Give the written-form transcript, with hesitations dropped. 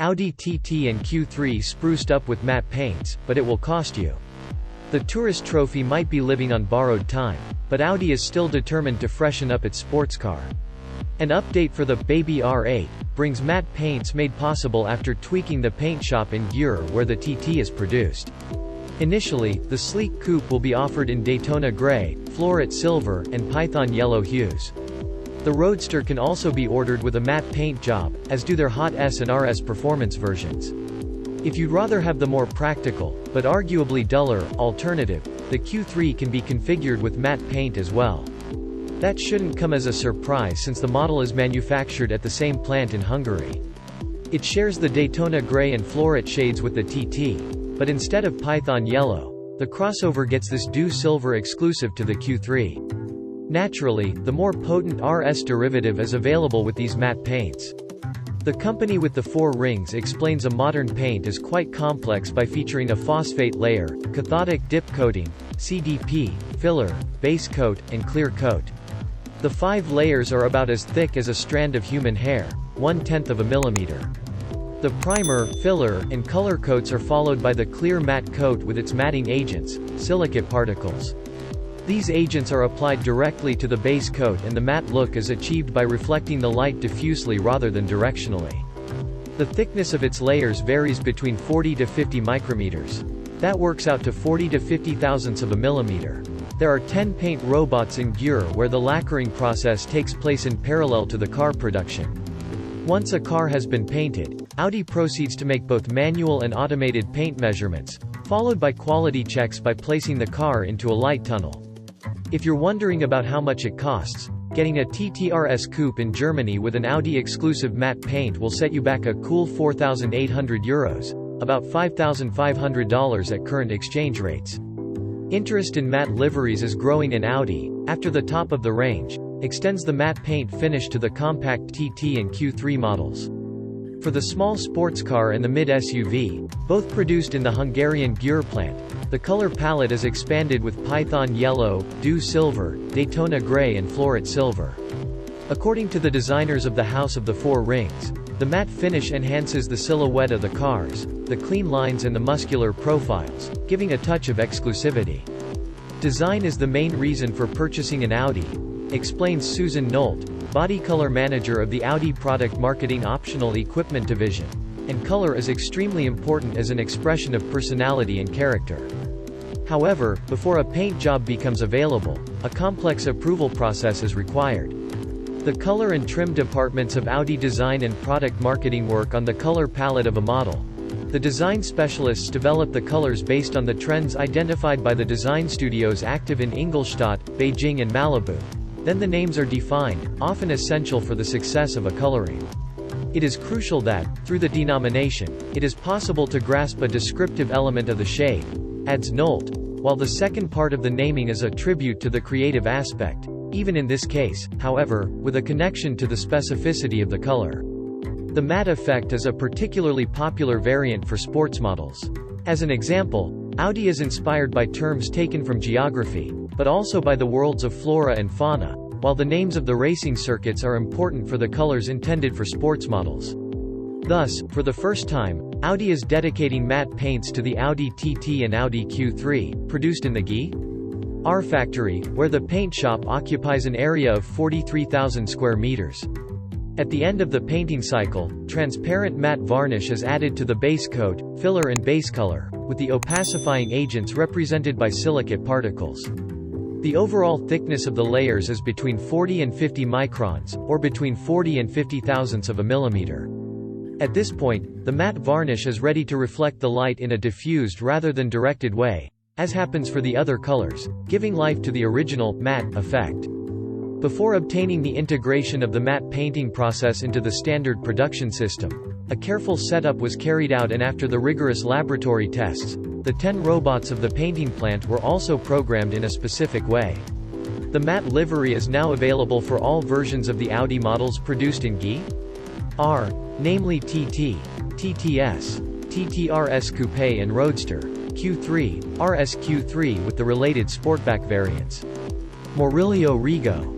Audi TT and Q3 spruced up with matte paints, but it will cost you. The tourist trophy might be living on borrowed time, but Audi is still determined to freshen up its sports car. An update for the Baby R8 brings matte paints made possible after tweaking the paint shop in Győr where the TT is produced. Initially, the sleek coupe will be offered in Daytona Gray, Florett Silver, and Python Yellow hues. The Roadster can also be ordered with a matte paint job, as do their Hot S and RS performance versions. If you'd rather have the more practical, but arguably duller, alternative, the Q3 can be configured with matte paint as well. That shouldn't come as a surprise since the model is manufactured at the same plant in Hungary. It shares the Daytona Gray and Florett shades with the TT, but instead of Python Yellow, the crossover gets this hues silver exclusive to the Q3. Naturally, the more potent RS derivative is available with these matte paints. The company with the 4 rings explains a modern paint is quite complex by featuring a phosphate layer, cathodic dip coating, CDP, filler, base coat, and clear coat. The 5 layers are about as thick as a strand of human hair, 1/10 of a millimeter. The primer, filler, and color coats are followed by the clear matte coat with its matting agents, silicate particles. These agents are applied directly to the base coat and the matte look is achieved by reflecting the light diffusely rather than directionally. The thickness of its layers varies between 40 to 50 micrometers. That works out to 40 to 50 thousandths of a millimeter. There are 10 paint robots in Győr where the lacquering process takes place in parallel to the car production. Once a car has been painted, Audi proceeds to make both manual and automated paint measurements, followed by quality checks by placing the car into a light tunnel. If you're wondering about how much it costs, getting a TTRS coupe in Germany with an Audi exclusive matte paint will set you back a cool €4,800, about $5,500 at current exchange rates. Interest in matte liveries is growing in Audi, after the top of the range, extends the matte paint finish to the compact TT and Q3 models. For the small sports car and the mid-SUV, both produced in the Hungarian Győr plant, the color palette is expanded with Python Yellow, hues Silver, Daytona Gray and Florett Silver. According to the designers of the House of the 4 Rings, the matte finish enhances the silhouette of the cars, the clean lines and the muscular profiles, giving a touch of exclusivity. Design is the main reason for purchasing an Audi, explains Susan Nolt, body color manager of the Audi product marketing optional equipment division. And color is extremely important as an expression of personality and character. However, before a paint job becomes available, a complex approval process is required. The color and trim departments of Audi design and product marketing work on the color palette of a model. The design specialists develop the colors based on the trends identified by the design studios active in Ingolstadt, Beijing and Malibu. Then the names are defined, often essential for the success of a coloring. It is crucial that, through the denomination, it is possible to grasp a descriptive element of the shade, adds Nolt, while the second part of the naming is a tribute to the creative aspect, even in this case, however, with a connection to the specificity of the color. The matte effect is a particularly popular variant for sports models. As an example, Audi is inspired by terms taken from geography, but also by the worlds of flora and fauna, while the names of the racing circuits are important for the colors intended for sports models. Thus, for the first time, Audi is dedicating matte paints to the Audi TT and Audi Q3, produced in the Győr factory, where the paint shop occupies an area of 43,000 square meters. At the end of the painting cycle, transparent matte varnish is added to the base coat, filler and base color, with the opacifying agents represented by silicate particles. The overall thickness of the layers is between 40 and 50 microns, or between 40 and 50 thousandths of a millimeter. At this point, the matte varnish is ready to reflect the light in a diffused rather than directed way, as happens for the other colors, giving life to the original, matte, effect. Before obtaining the integration of the matte painting process into the standard production system, a careful setup was carried out and after the rigorous laboratory tests, the 10 robots of the painting plant were also programmed in a specific way. The matte livery is now available for all versions of the Audi models produced in Győr, namely TT, TTS, TTRS Coupe and Roadster, Q3, RS Q3 with the related Sportback variants. Murillo Rigo.